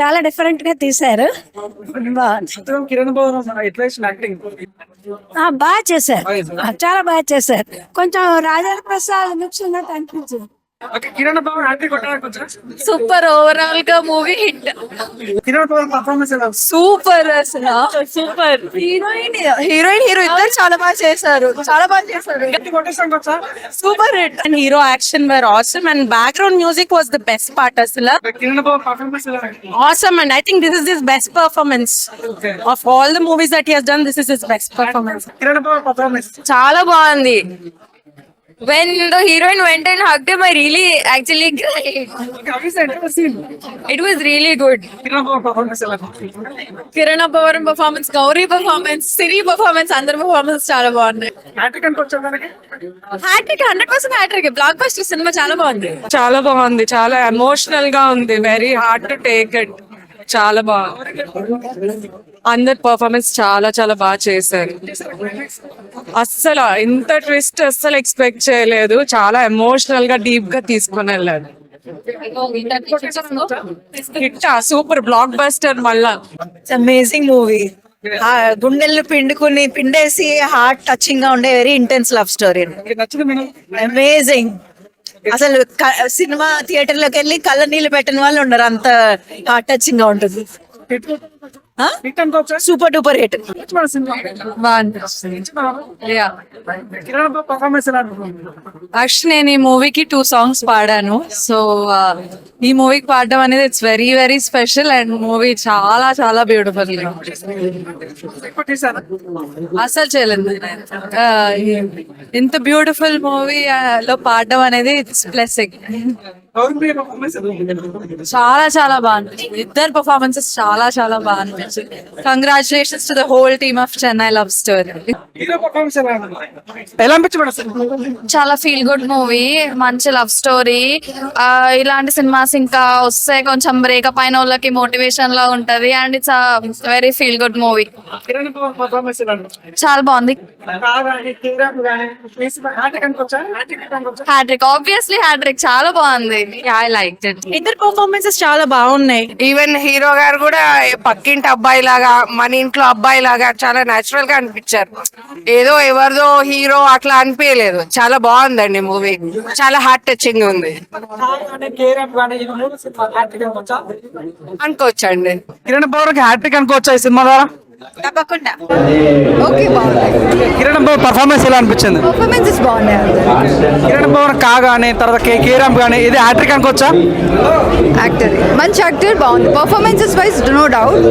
చాలా డిఫరెంట్ గా తీశారు. బాగుంది. కిరణ్ బాబు ఎట్లా యాక్టింగ్ బాగా చేశారు. చాలా బాగా చేశారు. కొంచెం రాజేంద్ర ప్రసాద్ మిక్స్ ఉన్నట్టు అనిపించింది. కిరణ్ బాబు యాక్టింగ్ కొట్టడానికి సూపర్, ఓవరాల్ గా మూవీ హిట్. కిరణ్ బాబు పర్ఫార్మెన్స్ ఎలా సూపర్, అసలు సూపర్. హీరోయిన్ హీరో ఇద్దరు చాలా బాగా చేశారు. కొట్టేసానికి వచ్చా super hit. And hero action where awesome and background music was the best part. అసలు కిరణ్ బాబు పర్ఫార్మెన్స్ ఎలా awesome, and I think this is his best performance of all the movies that he has done. This is his best performance. Kiran Babu performance చాలా బాగుంది. When the heroine went and hugged him, I really actually cried. It was really good. Kiran Babu performance ఎలా Kiran Abbavaram performance, Gauri performance, Siri performance, అందరి performance చాలా బాగున్నాయి. Acting అని వచ్చేదానికి hat trick, 100% hat trick. Blockbuster cinema చాలా బాగుంది. చాలా బాగుంది, చాలా ఎమోషనల్ గా ఉంది, very hard to take it. చాలా బాగుంది, అందరి పర్ఫార్మెన్స్ చాలా చాలా బాగా చేశారు. అస్సలు ఇంత ట్విస్ట్ అస్సలు ఎక్స్పెక్ట్ చేయలేదు. చాలా ఎమోషనల్ గా డీప్ గా తీసుకుని వెళ్ళాడు. Hit, super block buster. మళ్ళా అమేజింగ్ మూవీ. గుండెల్ని పిండేసి హార్ట్ టచింగ్ గా ఉండే వెరీ ఇంటెన్స్ లవ్ స్టోరీ. నచ్చింది మేడం. అమేజింగ్. అసలు సినిమా థియేటర్ లోకి వెళ్ళి కళ్ళ నీళ్ళు పెట్టిన వాళ్ళు ఉండరు, అంత హార్ట్ టచింగ్ గా ఉంటుంది. హిట్ అనుకోవచ్చా సూపర్ డూపర్ హిట్. కిరణ్ బాబు పర్ఫార్మెన్స్ ఎలా యాక్చువల్లీ నేను ఈ మూవీకి 2 songs పాడాను. సో ఈ మూవీకి పాడడం అనేది it's very very special. And movie చాలా చాలా బ్యూటిఫుల్. అసలు చేయలేదు ఇంత బ్యూటిఫుల్ మూవీ లో పాడడం అనేది ఇట్స్ బ్లెస్సింగ్. చాలా చాలా బాగుంది. ఇద్దరు పర్ఫార్మెన్సెస్ చాలా చాలా బాగుంది. Congratulations to the whole team of Chennai love story. ఎలా అనిపించబడి చాలా ఫీల్ గుడ్ మూవీ, మంచి లవ్ స్టోరీ. ఇలాంటి సినిమాస్ ఇంకా వస్తే కొంచెం బ్రేకప్ అయిన వాళ్ళకి మోటివేషన్ లా ఉంటది. And it's very feel good movie. Kiran Babu performance ఎలా చాలా బాగుంది. హ్యాట్రిక్, ఆబ్వియస్లీ హ్యాట్రిక్, చాలా బాగుంది. I like it. ఇద్దరు పర్ఫార్మెన్సెస్ చాలా బాగున్నాయి. ఈవెన్ హీరో గారు కూడా పక్కింటి అబ్బాయి లాగా, మన ఇంట్లో అబ్బాయి లాగా చాలా నేచురల్ గా అనిపించారు. ఏదో ఎవరిదో హీరో అట్లా అనిపించలేదు. చాలా బాగుందండి మూవీ, చాలా హార్ట్ టచింగ్ ఉంది అనుకోవచ్చండి. కిరణ్ బాబుకి హ్యాట్రిక్ అనుకోవచ్చా ఈ సినిమా ద్వారా? తప్పకుండా. ఓకే, బాగుంది. కిరణ్ బాబు పర్ఫార్మెన్స్ ఎలా అనిపించింది? పర్ఫార్మెన్సెస్ బాగున్నాయి. కిరణ్ బాబు కానీ తర్వాత కేరామ్ కానీ ఇది హ్యాట్రిక్ అనుకోవచ్చా? యాక్టర్ మంచి యాక్టర్, బాగుంది. Performances wise no doubt.